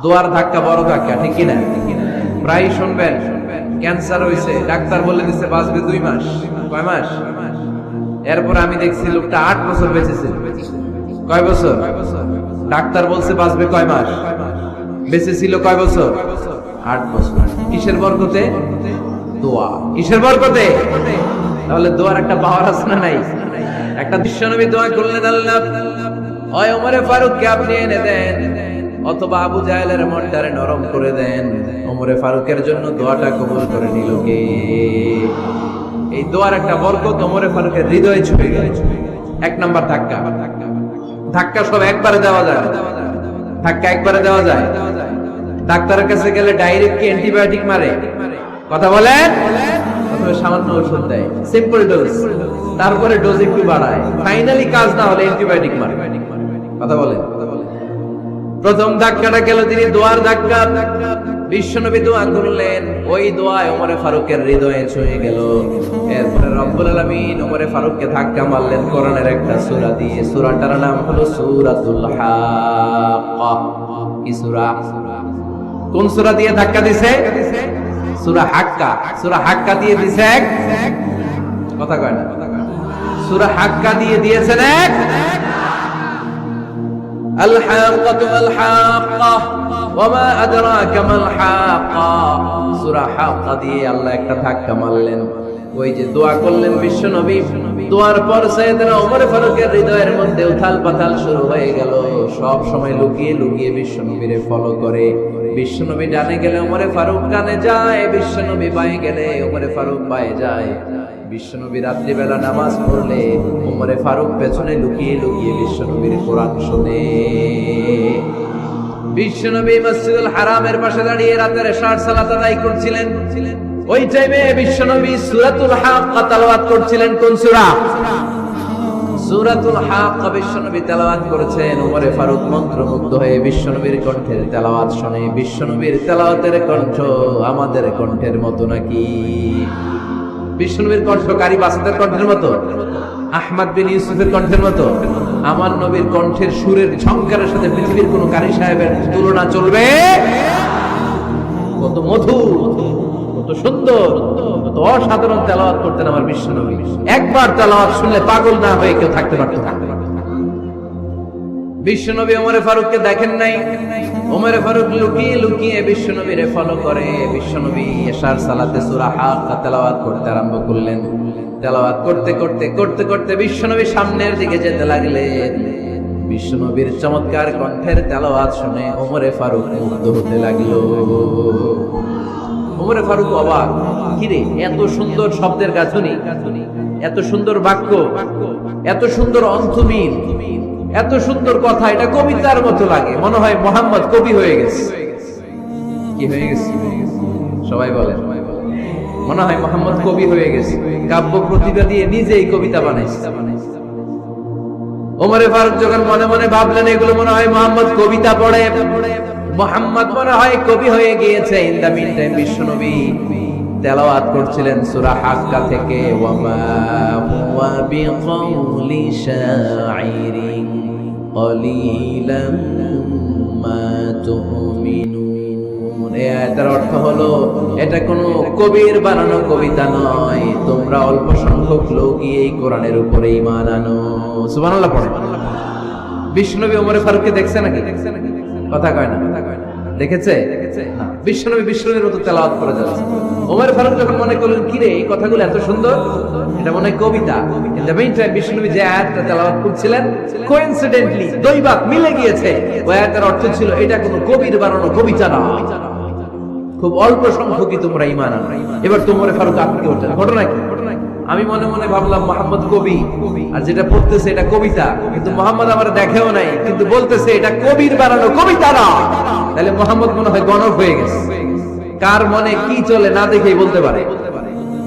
দোয়ার ধাক্কা বড় ধাক্কা, ঠিক কিনা? প্রায় শুনবেন ক্যান্সার হয়েছে, ডাক্তার বলে দিচ্ছে বাঁচবে 2 মাস। কয় মাস? এরপর আমি দেখছি লোকটা 8 বছর বেঁচেছে। কয় বছর? ডাক্তার বলছে বাঁচবে কয় মাস, বেঁচে ছিল কয় বছর? 8 বছর। কিসের বরকতে? দোয়া। কিসের বরকতে? তাহলে দোয়ার একটা পাওয়ার আছে না নাই? একটা বিশ্বনবী দোয়া করলেন, আল্লাহ হয় ওমরে ফারুককে আপনি এনে দেন, অথবা আবু জাহেলের মনটারে নরম করে দেন। ওমরে ফারুকের জন্য দোয়াটা কবুল করে নিল কে? এই দোয়ার একটা বরকত ওমরে ফারুকের হৃদয়ে ছুঁয়ে গেল। 1 নাম্বার ধাক্কা। ধাক্কা সব একবারে দেওয়া যায়? ধাক্কা একবারে দেওয়া যায়? ডাক্তারের কাছে গেলে ডাইরেক্ট কি অ্যান্টিবায়োটিক মারে? কথা বলেন? প্রথমে সামান্য ওষুধ দেয়, সিম্পল ডোজ, তারপরে ডোজ একটু বাড়ায়, ফাইনালি কাজ না হলে অ্যান্টিবায়োটিক মারে। কথা বলেন? প্রথম ধাক্কাটা গেল তিনি দোয়ার ধাক্কা। বিশ্বনবী দোয়া করলেন, ওই দোয়ায় ওমরে ফারুকের হৃদয়ে ছুঁয়ে গেল। এরপরে রব্বুল আলামিন ওমরে ফারুককে ধাক্কা মারলেন কোরআনের একটা সূরা দিয়ে। সূরাটার নাম হলো সূরাতুল হাক্কা। কি সূরা? কোন সূরা দিয়ে ধাক্কা দিছে? সূরা হাক্কা। সূরা হাক্কা দিয়ে দিছে এক, কথা কয় না। সূরা হাক্কা দিয়ে দিয়েছেন এক। আল হাক্কাতু আল হাক্কা ওয়া মা আদরাকা মাল হাক্কা। সূরা হাক্কা দিয়ে আল্লাহ একটা ধাক্কা মারলেন। ওই যে দোয়া করলেন বিশ্বনবী, দোয়ার পর সাইয়েদনা ওমর ফারুকের হৃদয়ের মধ্যে উথাল পাথাল শুরু হয়ে গেল। সব সময় লুকিয়ে লুকিয়ে বিশ্বনবীরে ফলো করে। বিশ্বনবী ডানে গেলে ওমরে ফারুক ডানে যায়, বিশ্বনবী বাঁয়ে গেলে ওমরে ফারুক বাঁয়ে যায়। বিশ্বনবী রাত্রিবেলা নামাজ পড়লে ওমরে ফারুক পেছনে লুকিয়ে লুকিয়ে বিশ্বনবীর কোরআন শুনে। বিশ্বনবী মসজিদুল হারামের পাশে দাঁড়িয়ে রাতের এশার সালাত আদায় করছিলেন। ওই টাইমে বিশ্বনবী সূরাতুল হাক্কা তেলাওয়াত করছিলেন। কোন সূরা? সূরাতুল হাক্কা বিশ্বনবী তেলাওয়াত করেছেন। ওমরে ফারুক মন্ত্রমুগ্ধ হয়ে বিশ্বনবীর কণ্ঠের তেলাওয়াত শুনে। বিশ্বনবীর তেলাওয়াতের কণ্ঠ আমাদের কণ্ঠের মতো নাকি? বিশ্বনবীর কণ্ঠ কারি বাসাতের কণ্ঠের মতো? আহমদ বিন ইউসুফের কণ্ঠের মতো? আমার নবীর কণ্ঠের সুরের ঝংকারের সাথে পৃথিবীর কোন কারি সাহেবের তুলনা চলবে? কত মধুর, কত সুন্দর, কত অসাধারণ তেলাওয়াত করতেন আমার বিশ্বনবী। একবার তেলাওয়াত শুনলে পাগল না হয়ে কেউ থাকতে পারত না। বিশ্বনবী ওমরে ফারুককে দেখেন নাই। ওমরে ফারুক লুকিয়ে লুকিয়ে বিশ্বনবীরে ফলো করে। বিশ্বনবী এশার সালাতে সূরা হাক্কা তেলাওয়াত করতে আরম্ভ করলেন। তেলাওয়াত করতে করতে করতে করতে বিশ্বনবী সামনের দিকে যেতে লাগলেন। বিশ্বনবীর চমৎকার কণ্ঠের তেলাওয়াত শুনে ওমরে ফারুক মুগ্ধ হতে লাগলো। ওমরে ফারুক অবাক, কিরে এত সুন্দর শব্দের গাঁথনি, এত সুন্দর বাক্য, এত সুন্দর অন্তমিল, এত সুন্দর কথা, এটা কবিতার মতো লাগে। মনে হয় মুহাম্মদ কবি হয়ে গেছে। কি হয়ে গেছে? সবাই বলেন। মনে হয় মুহাম্মদ কবি হয়ে গেছে, কাব্য প্রতিভা দিয়ে নিজেই কবিতা বানাইছে। ওমরে ফারুক যখন মনে মনে ভাবলেন এগুলো মনে হয় মুহাম্মদ কবিতা পড়ে, মুহাম্মদ মনে হয় কবি হয়ে গিয়েছে। ইন দা মিন টাইম বিশ্বনবী তেলাওয়াত করছিলেন সূরা হাক্কা থেকে, ওয়া মা হুয়া বিকাউলি শাইরিন ক্বালিলাম মা তুমিনুন। এই আয়াতের অর্থ হলো এটা কোনো কবির বানানো কবিতা নয়, তোমরা অল্প সংখ্যক লোকই এই কোরআনের উপরে ঈমান আনো। সুবহানাল্লাহ পড়েন। বিশ্বনবী ওমরে ফারুককে দেখছে নাকি? কথা কয় না। দেখেছে? না। বিশ্বনবীর মতো তেলাওয়াত করে যাচ্ছে। ওমর ফারুক যখন মনে করলেন কিরে এই কথাগুলো এত সুন্দর, এটা মনে হয় কবিতা। ইন দ্য মিন টাইম বিশ্বনবী যে আয়াতটা তেলাওয়াত করছিলেন, কোইন্সিডেন্টলি দৈবাত মিলে গিয়েছে। ওই আয়াতের অর্থ ছিল এটা কোনো কবির বানানো কবিতা না, খুব অল্প সংখ্যকই তোমরা ঈমান আনো। এবার ওমর ফারুক আটকে ওঠেন। ঘটনা কি? আমি মনে মনে ভাবলাম মুহাম্মদ কবি, আর যেটা পড়তেছে এটা কবিতা, কিন্তু মুহাম্মদ আমার দেখেও নাই, কিন্তু বলতেছে এটা কবির বানানো কবিতা না। তাহলে মুহাম্মদ মনে হয় গণক হয়ে গেছে। কার মনে কি চলে না দেখেই বলতে পারে।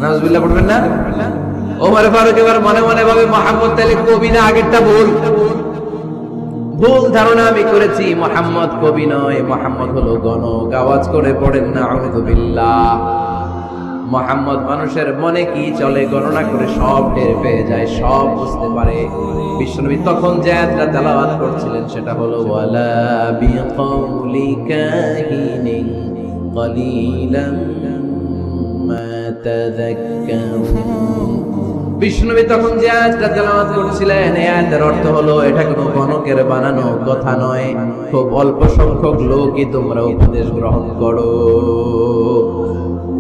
নাউজুবিল্লাহ পড়বেন না? ওমর ফারুক এবার মনে মনে ভাবে মুহাম্মদ তাহলে কবি না, আগেরটা ভুল। ভুল ধারণা আমি করেছি, মুহাম্মদ কবি নয়, মুহাম্মদ হলো গণক। আওয়াজ করে পড়েন না আউযু বিল্লাহ। মুহাম্মদ মানুষের মনে কি চলে গণনা করে সব টের পেয়ে যায়, সব বুঝতে পারে। বিশ্বনবী তখন যে আয়াতটা তেলাওয়াত করছিলেন সেটা হলো ওয়ালা বিকাউলি কাহিনিন কলিলাম মা তাযাক্কারুন। বিশ্বনবী তখন যে আয়াতটা তেলাওয়াত করছিলেন এই আয়াতের অর্থ হলো এটা কোনো গণকের বানানো কথা নয়, খুব অল্প সংখ্যক লোকই তোমরা উপদেশ গ্রহণ করো।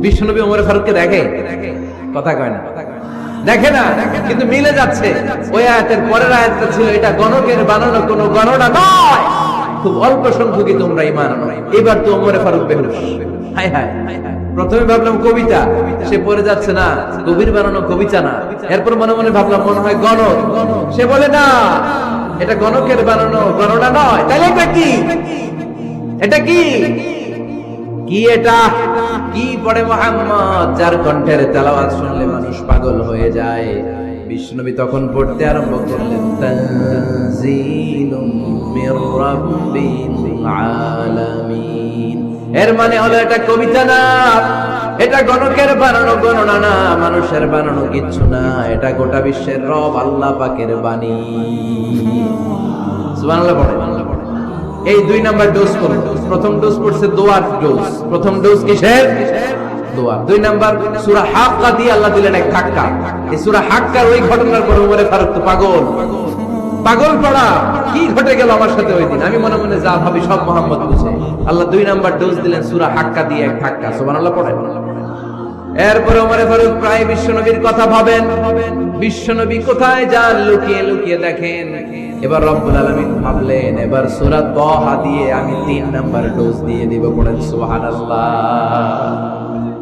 বিশ্বনবী ওমর ফারুককে দেখে, কথা কয় না, দেখে না, কিন্তু মিলে যাচ্ছে। ওই আয়াতের পরের আয়াতটা ছিল এটা গণকের বানানো কোনো গণনা নয়, খুব অল্প সংখ্যকই তোমরা ঈমান আনো। এবার তো ওমর ফারুক বেহুশ। হায় হায়, প্রথমে ভাবলাম কবিতা, সে পড়ে যাচ্ছে না কবির বানানো কবিতা না। এরপর মনে মনে ভাবলাম মনে হয় গণক, সে বলে না এটা গণকের বানানো গণনা নয়। তাহলে এটা কি? এটা কি? কি এটা? কি পড়ে মুহাম্মদ, যার কণ্ঠের তেলাওয়াত শুনলে মানুষ পাগল হয়ে যায়। বিষ্ণুনবী তখন পড়তে আরম্ভ করলেন তানজিলুম মির রাব্বিল আলামিন। এর মানে হলো এটা কবিতা না, এটা গণকের বানানো গণনা না, মানুষের বানানো কিচ্ছু না, এটা গোটা বিশ্বের রব আল্লাহ পাকের বাণী। সুবহানাল্লাহ পড়ে। এই 2 নাম্বার ডোজ করব। প্রথম ডোজ পড়ছে দোয়ার ডোজ। প্রথম ডোজ কিসের? দোয়া। 2 নাম্বার সূরা হাক্কা দিয়ে আল্লাহ দিলেন এক ধাক্কা। এই সূরা হাক্কার ওই ঘটনার পর ওমর ফারুক তো পাগল, পাগল পড়া। কি ঘটে গেল আমার সাথে ওই দিন? আমি মনে মনে যা ভাবি সব মুহাম্মদ বুঝে। আল্লাহ 2 নাম্বার ডোজ দিলেন সূরা হাক্কা দিয়ে এক ধাক্কা। সুবহানাল্লাহ পড়ে। এরপর ওমর ফারুক প্রায় বিশ্বনবীর কথা ভাবেন, বিশ্বনবী কোথায় যান লুকিয়ে লুকিয়ে দেখেন। এবার রব্বুল আলামিন ভাবলেন এবার সূরা তাহা দিয়ে আমি 3 নাম্বার ডোজ দিয়ে দিব। পড়েন সুবহানাল্লাহ।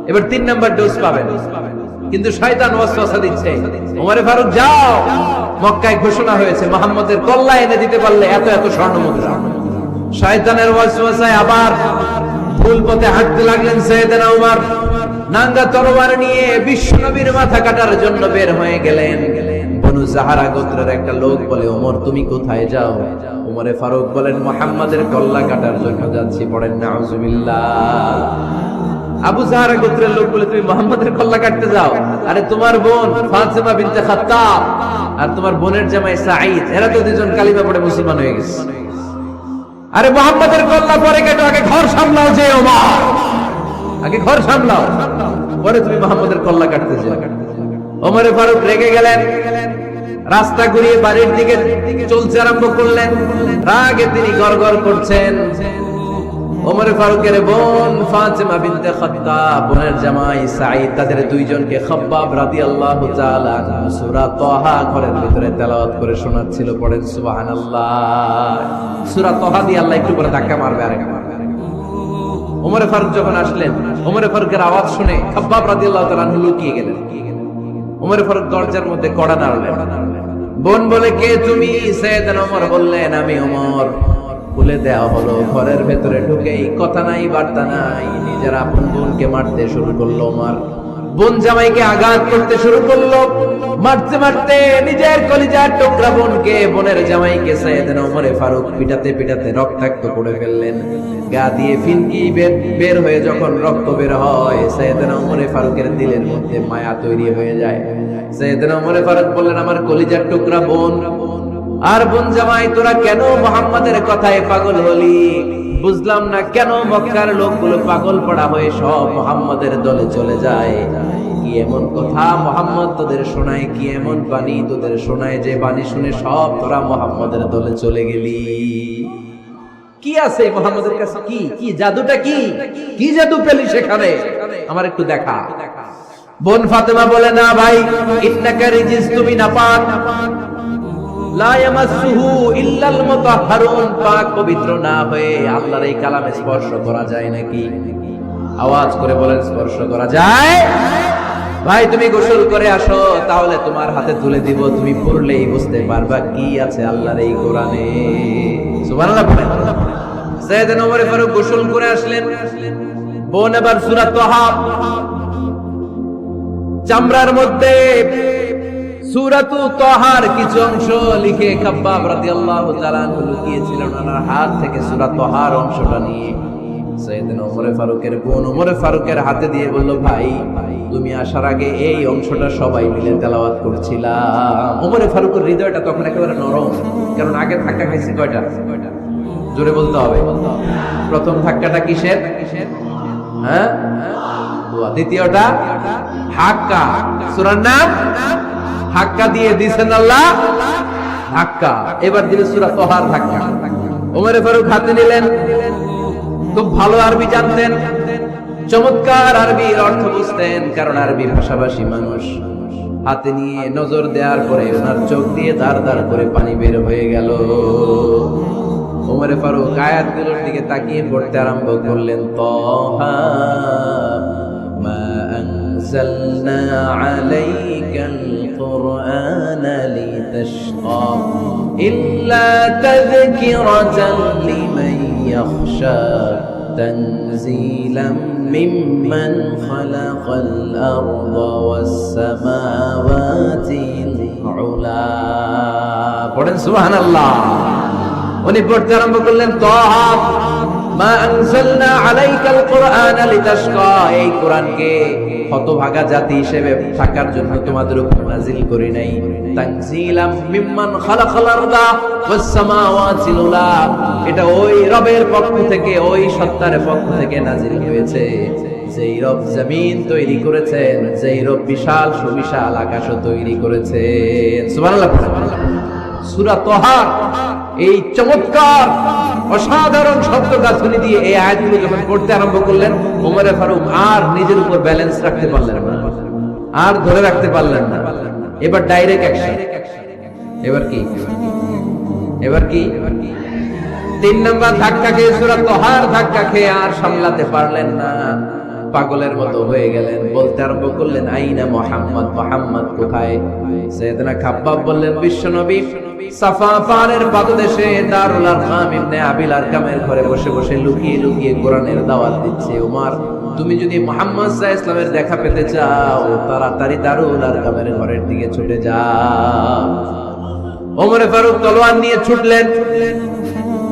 এবার 3 নাম্বার ডোজ পাবেন, কিন্তু শয়তান ওয়াসওয়াসা দিচ্ছে, ওমর ফারুক যাও, মক্কায় ঘোষণা হয়েছে মুহাম্মদের কল্লা এনে দিতে পারলে এত এত স্বর্ণ মুদ্রা। শয়তানের ওয়াসওয়াসায় আবার ভুল পথে হাঁটতে লাগলেন সাইয়েদনা ওমর। নাঙ্গা তরবারি নিয়ে বিশ্বনবীর মাথা কাটার জন্য বের হয়ে গেলেন। বনু জাহারা গোত্রের একটা লোক বলে ওমর তুমি কোথায় যাও? ওমরে ফারুক বলেন মুহাম্মাদের কল্লা কাটার জন্য যাচ্ছি। পড়েন নাউজুবিল্লাহ। আবু জাহারা গোত্রের লোক বলে তুমি মুহাম্মাদের কল্লা কাটতে যাও? আরে তোমার বোন ফাতিমা বিনতে খাত্তাব আর তোমার বোনের জামাই সাঈদ, এরা তো দুজন কালিমা পড়ে মুসলমান হয়ে গেছে। আরে মুহাম্মাদের কল্লা পরে কেটো, আগে ঘর সামলাও। যে ওমর আগে ঘর সামলাও, পরে তুমি মুহাম্মাদের কল্লা কাটতে যাও। ওমর ফারুক রেগে গেলেন, রাস্তা ঘুরিয়ে বাড়ির দিকে চলতে আরম্ভ করলেন। রাগে তিনি গড়গড় করছেন। ওমর ফারুকের বোন ফাতিমা বিনতে খাত্তাব, বোনের জামাই সাঈদ, তাদের দুইজনকে খাব্বাব রাদিয়াল্লাহু তাআলা সূরা তাহা ঘরের ভিতরে তেলাওয়াত করে শোনাচ্ছিল। পড়েন সুবহানাল্লাহ। সূরা তাহা দিয়ে আল্লাহ একটু করে ধাক্কা মারবে, আরেকটা মারবে। ওমর ফারুক যখন আসলেন, ওমর ফারুকের আওয়াজ শুনে খাব্বাব রাদিয়াল্লাহু তাআলা লুকিয়ে গেলেন। ওমর ফারুক দরজার মধ্যে কড়া নাড়লেন। বোন বলে কে তুমি? সাইয়েদনা ওমর বললেন আমি ওমর। খুলে দেওয়া হলো। ঘরের ভেতরে ঢুকেই কথা নাই বার্তা নাই, নিজের আপন বোনকে মারতে শুরু করলো ওমর। বোন জামাইকে আঘাত করতে শুরু করলো। মারতে মারতে নিজের কলিজার টুকরা বোনকে, বোনের জামাইকে সাইয়েদনা ওমর ফারুক পিটাতে পিটাতে রক্তাক্ত করে ফেললেন। গা দিয়ে ফিনকি বের হয়ে যখন রক্ত বের হয়, সাইয়েদনা ওমর ফারুকের দিলের মধ্যে মায়া তৈরি হয়ে যায়। সাইয়েদনা ওমর ফারুক বললেন আমার কলিজার টুকরা বোন আর বোন জামাই, তোরা কেন মুহাম্মাদের কথায় পাগল হলি? বুঝলাম না কেন মক্কার লোকগুলো পাগল পড়া হয়ে সব মুহাম্মাদের দলে চলে যায়। কি এমন কথা মুহাম্মদ তোদের শোনায়? কি এমন বাণী তোদের শোনায় যে বাণী শুনে সব তোরা মুহাম্মাদের দলে চলে গেলি? কি আছে মুহাম্মাদের কাছে? কি কি জাদুটা? কি কি জাদু পেলি সেখানে? আমার একটু দেখা। বোন ফাতেমা বলে না ভাই, ইন্নাকা রিজিস, তুমি নাপাক, লা ইয়ামাসসুহু ইল্লাল মুতাহহারুন, পাক পবিত্র না হয়ে আল্লাহর এই কালামে স্পর্শ করা যায় নাকি? আওয়াজ করে বলেন স্পর্শ করা যায়? ভাই তুমি গোসল করে আসো, তাহলে তোমার হাতে তুলে দিব, তুমি পড়লেই বুঝতে পারবা কি আছে আল্লাহর এই কোরআনে। সুবহানাল্লাহ পড়েন। সাইয়েদনা ওমর ফারুক গোসল করে আসলেন। বোন আবার সূরা তাহা চামড়ার মধ্যে সূরাতু তাহার কিছু অংশ লিখে খাব্বাব রাদিয়াল্লাহু তাআলা লুকিয়েছিলেন ওনার হাত থেকে। সূরা তাহার অংশটা নিয়ে সাইয়েদনা ওমর ফারুকের বোন ওমর ফারুকের হাতে দিয়ে বলল, ভাই তুমি আসার আগে এই অংশটা সবাই মিলে তেলাওয়াত করছিলাম। ওমর ফারুকের হৃদয়টা তখন একেবারে নরম, কারণ আগে ধাক্কা খাইছি কয়টা? জোরে বলতে হবে। প্রথম ধাক্কাটা কিসের? হ্যাঁ, দোয়া। দ্বিতীয়টা হাক্কা, সূরার নাম হাক্কা দিয়ে দিয়েছেন আল্লাহ ধাক্কা। এবার দিলে সূরা তহার ধাক্কা। ওমর ফারুক হাতে নিলেন, খুব ভালো আরবি জানতেন, চমৎকার আরবির অর্থ বুঝতেন, কারণ আরবি ভাষাভাষী মানুষ। হাতে নিয়ে নজর দেওয়ার পরে ওনার চোখ দিয়ে দাঁড় দাঁড় করে পানি বের হয়ে গেল। ওমর ফারুক আয়াতগুলোর দিকে তাকিয়ে পড়তে আরম্ভ করলেন, তাহা মা আনজালনা আলাইকাল কুরআনা লিতাশকা ইল্লা তাযকিরাতান লিমান ইয়াখশা তানজিলাম মিম্মান খালাকাল আরদা ওয়াস সামাওয়াতিল উলা। পড়েন সুবহানাল্লাহ। উনি পড়তে আরম্ভ করলেন, তাহা মা আনজালনা আলাইকাল কুরআনা লিতাশকা, এই কোরআনকে হতভাগা জাতি হিসেবে থাকার জন্য তোমাদের উপর নাজিল করি নাই। তানজিলাম মিম্মান খালাকাল আরদা ওয়াস সামাওয়াতিল উলা, এটা ওই রবের পক্ষ থেকে, ওই সত্তার পক্ষ থেকে নাজিল হয়েছে যেই রব জমিন তৈরি করেছেন, যেই রব বিশাল সুবিশাল আকাশও তৈরি করেছেন। সুবহানাল্লাহ। সূরা তহার এই চমৎকার অসাধারণ শব্দ গাছগুলি দিয়ে এই আয়াতগুলো যখন পড়তে আরম্ভ করলেন, ওমর ফারুক আর নিজের উপর ব্যালেন্স রাখতে পারলেন না, আর ধরে রাখতে পারলেন না। এবার ডাইরেক্ট অ্যাকশন। এবার কি? এবার কি? 3 নাম্বার ধাক্কা খেয়ে, সূরা তহার ধাক্কা খেয়ে আর সামলাতে পারলেন না, পাগলের মতো হয়ে গেলেন। বলতে আরম্ভ করলেন, আইনা মুহাম্মদ, মুহাম্মদ কোথায়? সাইয়েদনা খাব্বাব বললেন, বিশ্বনবী সাফা পাহাড়ের পাদদেশে দারুল আরকাম ইবনে আবিল আরকামের ঘরে বসে বসে লুকিয়ে লুকিয়ে কোরআনের দাওয়াত দিচ্ছে। ওমর, তুমি যদি মুহাম্মদ সাল্লাল্লাহু আলাইহি ওয়াসাল্লামের দেখা পেতে চাও, তাড়াতাড়ি দারুল আরকামের ঘরের দিকে ছুটে যাও। ওমর ফারুক তলোয়ার নিয়ে ছুটলেন,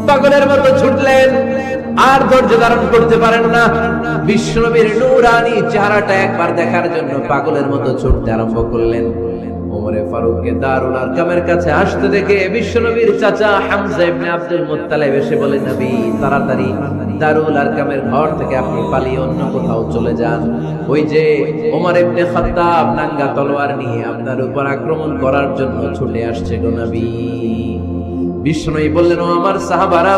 পাগলের মতো ছুটলেন, আর ধৈর্য ধারণ করতে পারেন না। বিশ্বনবীর নূরানী চেহারাটা একবার দেখার জন্য পাগলের মতো ছুটতে আরম্ভ করলেন। ওমর ফারুককে দারুল আরকামের কাছে আসতে দেখে বিশ্বনবীর চাচা হামজা ইবনে আব্দুল মুত্তালিব এসে বলে, নবী তাড়াতাড়ি দারুল আরকামের ঘর থেকে আপনি পালিয়ে অন্য কোথাও চলে যান। ওই যে ওমর ইবনে খাত্তাব নাঙ্গা তলোয়ার নিয়ে আপনার উপর আক্রমণ করার জন্য ছুটে আসছে গো নবী। বিষ্ণুই বললেন, ও আমার সাহাবারা,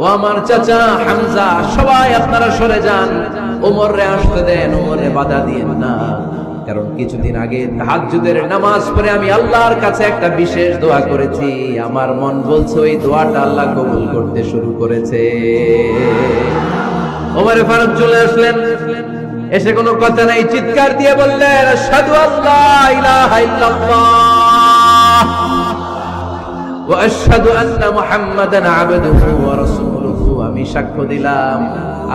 ও আমার চাচা হামজা, সবাই আপনারা সরে যান, ওমরে আসতে দেন, ওমরে বাধা দিয়েন না। কারণ কিছুদিন আগে তাহাজ্জুদের নামাজ পড়ে আমি আল্লাহর কাছে একটা বিশেষ দোয়া করেছি, আমার মন বলছে ওই দোয়াটা আল্লাহ কবুল করতে শুরু করেছে। ওমরে ফারুক চলে আসলেন, এসে কোনো কথা নাই, চিৎকার দিয়ে বললেন, আশহাদু আল্লা ইলাহা ইল্লাল্লাহ ওয়া আশহাদু আন্না মুহাম্মাদান আবদুহু ওয়া রাসূলুহু, আমি সাক্ষ্য দিলাম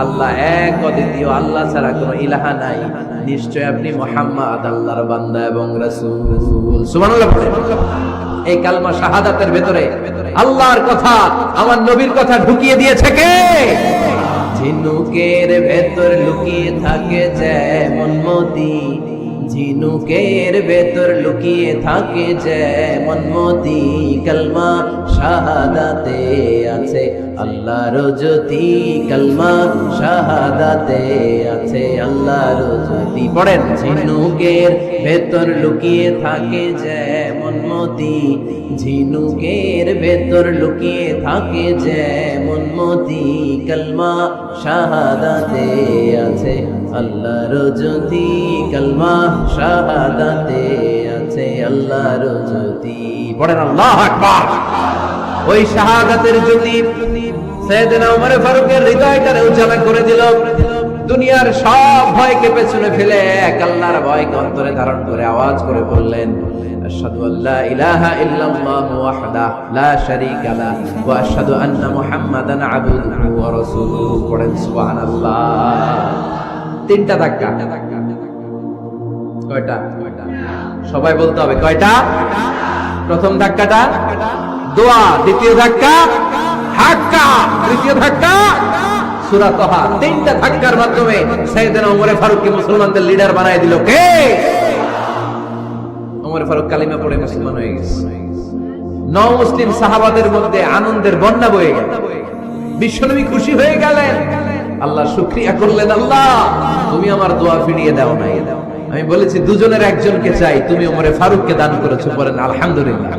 আল্লাহ এক, অদ্বিতীয়, আল্লাহ ছাড়া কোনো ইলাহা নাই, নিশ্চয় আপনি মুহাম্মদ আল্লাহর বান্দা এবং রাসূল। সুবহানাল্লাহ। এই কালমা শাহাদাতের ভেতরে আল্লাহর কথা, আমার নবীর কথা ঢুকিয়ে দিয়েছে কে? ঝিনুকের ভেতর লুকিয়ে থাকে যেমন মতি, ঝিনুকের ভেতর লুকিয়ে থাকে যেমন মতি, কালমা শাহাদাতে আছে আল্লাহর জ্যোতি, কালমা শাহাদাতে আছে আল্লাহর জ্যোতি। পড়েন, ঝিনুকের ভেতর লুকিয়ে থাকে যেমন মতি, ঝিনুকের ভেতর লুকিয়ে থাকে যেমন মতি, কালমা শাহাদাতে আছে আল্লাহর জ্যোতি, কালমা শাহাদাতে আছে আল্লাহর জ্যোতি। পড়েন আল্লাহু আকবার। ওই শাহাদাতের জ্যোতি সাইয়েদনা ওমর ফারুকের হৃদয়টারে উজালা করে দিল। দুনিয়ার সব ভয়কে পেছনে ফেলে এক আল্লাহর ভয়কে অন্তরে ধারণ করে আওয়াজ করে বললেন, আশহাদু আল্লা ইলাহা ইল্লাল্লাহু ওয়াহদাহু লা শারীকা লাহু ওয়া আশহাদু আন্না মুহাম্মাদান আবদুহু ওয়া রাসূলুহু। পড়েন সুবহানাল্লাহ। 3টা ধাক্কা। কয়টা? সবাই বলতে হবে কয়টা? প্রথম ধাক্কাটা দোয়া, দ্বিতীয় ধাক্কা হাক্কা, তৃতীয় ধাক্কা সূরা তাহা, তিনটা ধাক্কার মাধ্যমে সাইয়েদনা ওমর ফারুককে মুসলমানদের লিডার বানায় দিল কে? ওমর ফারুক কালিমা পড়ে মুসলমান হয়ে গেছে। নও মুসলিম সাহাবাদের মধ্যে আনন্দের বন্যা বয়ে গেল। বিশ্বনবী খুশি হয়ে গেলেন, আল্লাহ শুকরিয়া করলেন, আল্লাহ তুমি আমার দোয়া ফিরিয়ে দাও নাই। আমি বলেছি দুজনের একজনকে চাই, তুমি ওমর ফারুককে দান করেছো, বলেন আলহামদুলিল্লাহ।